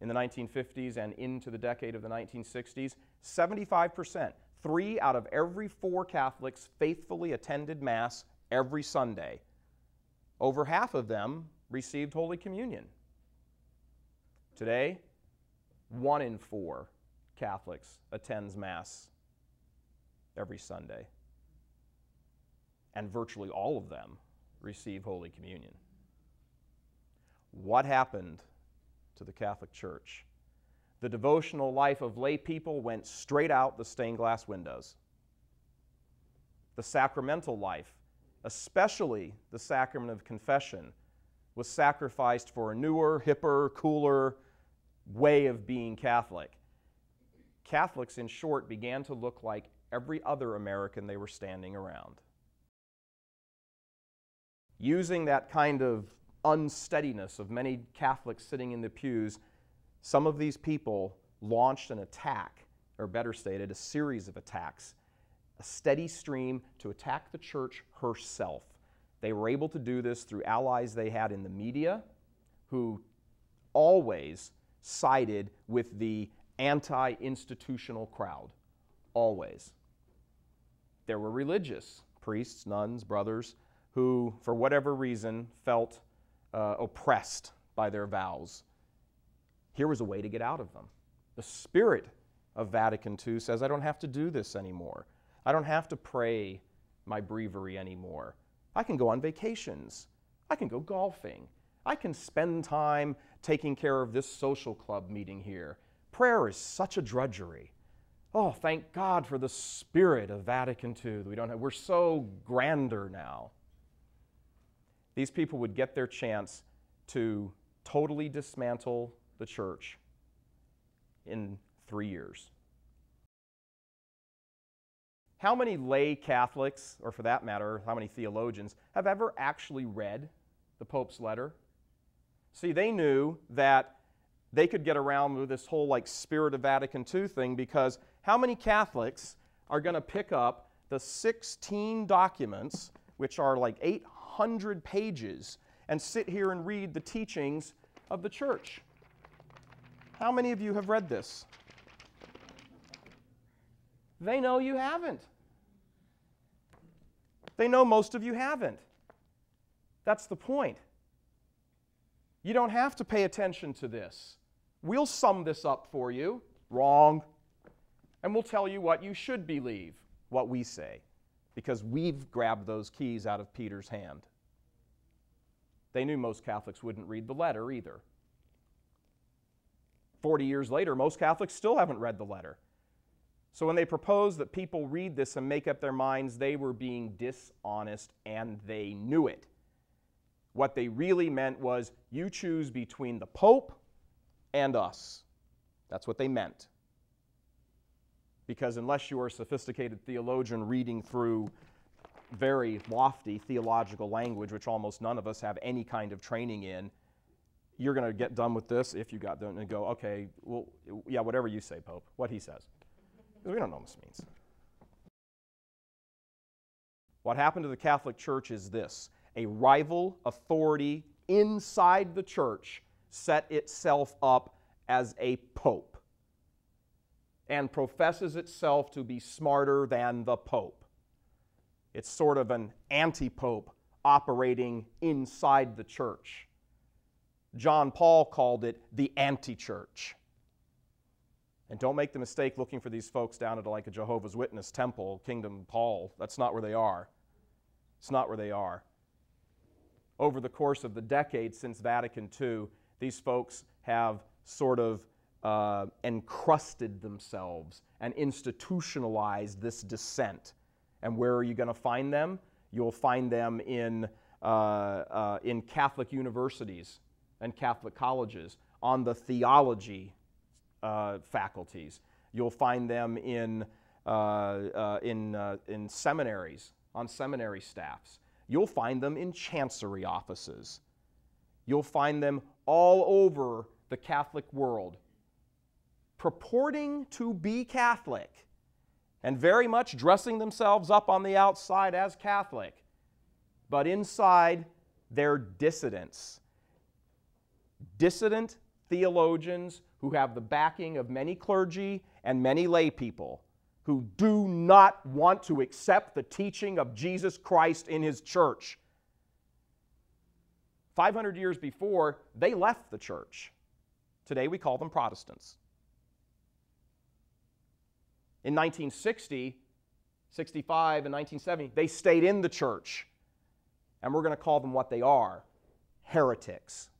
in the 1950s and into the decade of the 1960s, 75%, 3 out of every 4 Catholics faithfully attended Mass every Sunday. Over half of them received Holy Communion. Today, 1 in 4 Catholics attends Mass every Sunday, and virtually all of them receive Holy Communion. What happened to the Catholic Church? The devotional life of lay people went straight out the stained glass windows. The sacramental life, especially the sacrament of confession, was sacrificed for a newer, hipper, cooler way of being Catholic. Catholics, in short, began to look like every other American they were standing around. Using that kind of unsteadiness of many Catholics sitting in the pews, some of these people launched an attack, or better stated, a series of attacks, a steady stream to attack the church herself. They were able to do this through allies they had in the media, who always sided with the anti-institutional crowd. Always. There were religious, priests, nuns, brothers, who, for whatever reason, felt oppressed by their vows. Here was a way to get out of them. The spirit of Vatican II says, I don't have to do this anymore. I don't have to pray my breviary anymore. I can go on vacations. I can go golfing. I can spend time taking care of this social club meeting here. Prayer is such a drudgery. Oh, thank God for the spirit of Vatican II that we don't have. We're so grander now. These people would get their chance to totally dismantle the church in 3 years. How many lay Catholics, or for that matter, how many theologians, have ever actually read the Pope's letter? See, they knew that they could get around with this whole spirit of Vatican II thing, because how many Catholics are going to pick up the 16 documents, which are 800 pages, and sit here and read the teachings of the church? How many of you have read this? They know you haven't. They know most of you haven't. That's the point. You don't have to pay attention to this. We'll sum this up for you. Wrong. And we'll tell you what you should believe, what we say, because we've grabbed those keys out of Peter's hand. They knew most Catholics wouldn't read the letter either. 40 years later, most Catholics still haven't read the letter. So when they proposed that people read this and make up their minds, they were being dishonest, and they knew it. What they really meant was, you choose between the Pope and us. That's what they meant. Because unless you are a sophisticated theologian reading through very lofty theological language, which almost none of us have any kind of training in, you're going to get done with this if you got done and go, okay, well, yeah, whatever you say, Pope, what he says. We don't know what this means. What happened to the Catholic Church is this: a rival authority inside the church set itself up as a pope and professes itself to be smarter than the Pope. It's sort of an anti-pope operating inside the church. John Paul called it the anti-church. And don't make the mistake looking for these folks down at a Jehovah's Witness temple, Kingdom Paul. That's not where they are. It's not where they are. Over the course of the decades since Vatican II, these folks have sort of encrusted themselves and institutionalized this dissent. And where are you going to find them? You'll find them in Catholic universities and Catholic colleges, on the theology faculties. You'll find them in seminaries, on seminary staffs. You'll find them in chancery offices. You'll find them all over the Catholic world, purporting to be Catholic and very much dressing themselves up on the outside as Catholic, but inside they're dissidents. Dissident theologians who have the backing of many clergy and many lay people who do not want to accept the teaching of Jesus Christ in His church. 500 years before, they left the church. Today we call them Protestants. In 1960, 65, and 1970, they stayed in the church. And we're going to call them what they are, heretics.